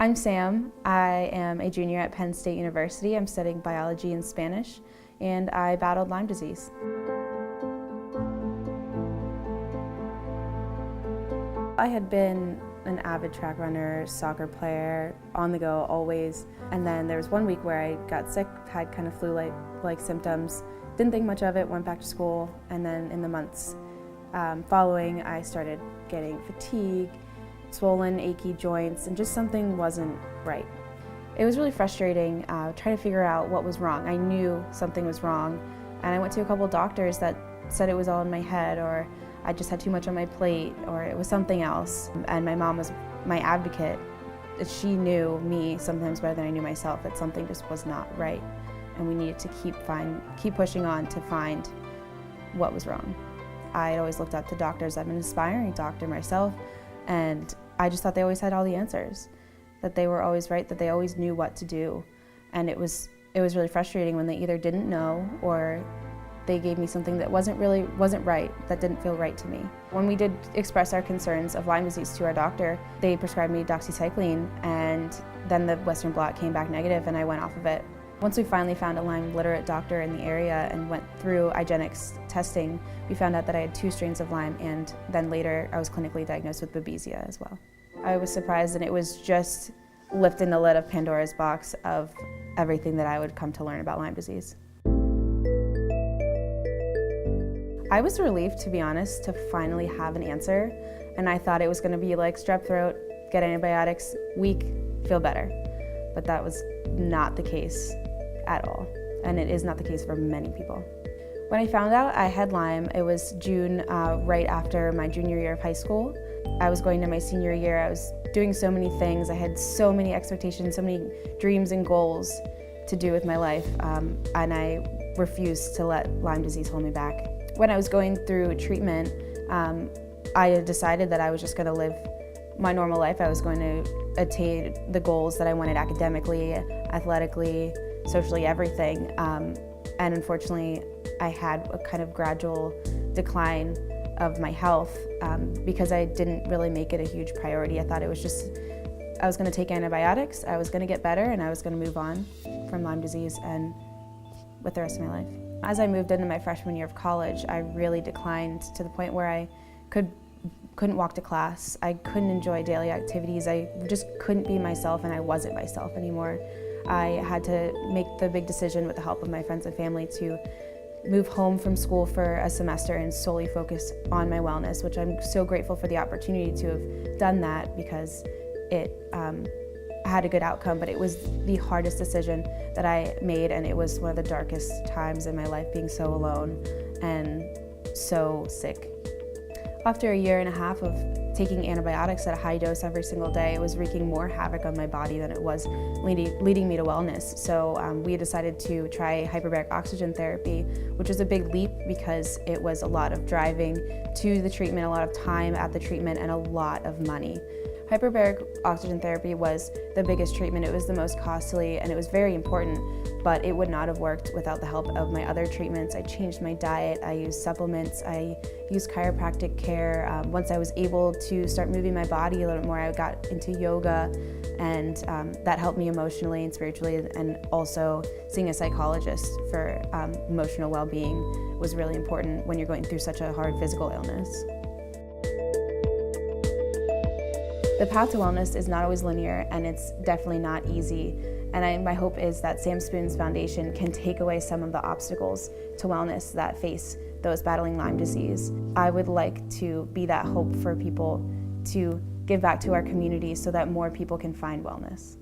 I'm Sam. I am a junior at Penn State University. I'm studying biology and Spanish, and I battled Lyme disease. I had been an avid track runner, soccer player, on the go always, and then there was one week where I got sick, had kind of flu-like symptoms, didn't think much of it, went back to school, and then in the months following I started getting fatigue, swollen, achy joints, and just something wasn't right. It was really frustrating trying to figure out what was wrong. I knew something was wrong, and I went to a couple of doctors that said it was all in my head, or I just had too much on my plate, or it was something else. And my mom was my advocate. She knew me sometimes better than I knew myself, that something just was not right, and we needed to keep pushing on to find what was wrong. I had always looked up to doctors. I'm an aspiring doctor myself, and I just thought they always had all the answers, that they were always right, that they always knew what to do. And it was really frustrating when they either didn't know or they gave me something that wasn't right, that didn't feel right to me. When we did express our concerns of Lyme disease to our doctor, they prescribed me doxycycline, and then the Western blot came back negative and I went off of it. Once we finally found a Lyme literate doctor in the area and went through IGeneX testing, we found out that I had 2 strains of Lyme, and then later I was clinically diagnosed with Babesia as well. I was surprised, and it was just lifting the lid of Pandora's box of everything that I would come to learn about Lyme disease. I was relieved, to be honest, to finally have an answer, and I thought it was going to be like strep throat, get antibiotics, week, feel better. But that was not the case at all, and it is not the case for many people. When I found out I had Lyme, it was June, right after my junior year of high school. I was going to my senior year. I was doing so many things. I had so many expectations, so many dreams and goals to do with my life, and I refused to let Lyme disease hold me back. When I was going through treatment, I had decided that I was just going to live my normal life. I was going to attain the goals that I wanted academically, athletically, socially, everything. And unfortunately, I had a kind of gradual decline of my health because I didn't really make it a huge priority. I thought it was just, I was going to take antibiotics, I was going to get better, and I was going to move on from Lyme disease and with the rest of my life. As I moved into my freshman year of college, I really declined to the point where I couldn't walk to class. I couldn't enjoy daily activities. I just couldn't be myself, and I wasn't myself anymore. I had to make the big decision with the help of my friends and family to move home from school for a semester and solely focus on my wellness, which I'm so grateful for the opportunity to have done that, because it had a good outcome, but it was the hardest decision that I made, and it was one of the darkest times in my life, being so alone and so sick. After a year and a half of taking antibiotics at a high dose every single day, it was wreaking more havoc on my body than it was leading me to wellness. So we decided to try hyperbaric oxygen therapy, which was a big leap because it was a lot of driving to the treatment, a lot of time at the treatment, and a lot of money. Hyperbaric oxygen therapy was the biggest treatment. It was the most costly, and it was very important, but it would not have worked without the help of my other treatments. I changed my diet, I used supplements, I used chiropractic care. Once I was able to start moving my body a little bit more, I got into yoga, and that helped me emotionally and spiritually, and also seeing a psychologist for emotional well-being was really important when you're going through such a hard physical illness. The path to wellness is not always linear, and it's definitely not easy. And my hope is that Sam Spoons Foundation can take away some of the obstacles to wellness that face those battling Lyme disease. I would like to be that hope for people to give back to our community so that more people can find wellness.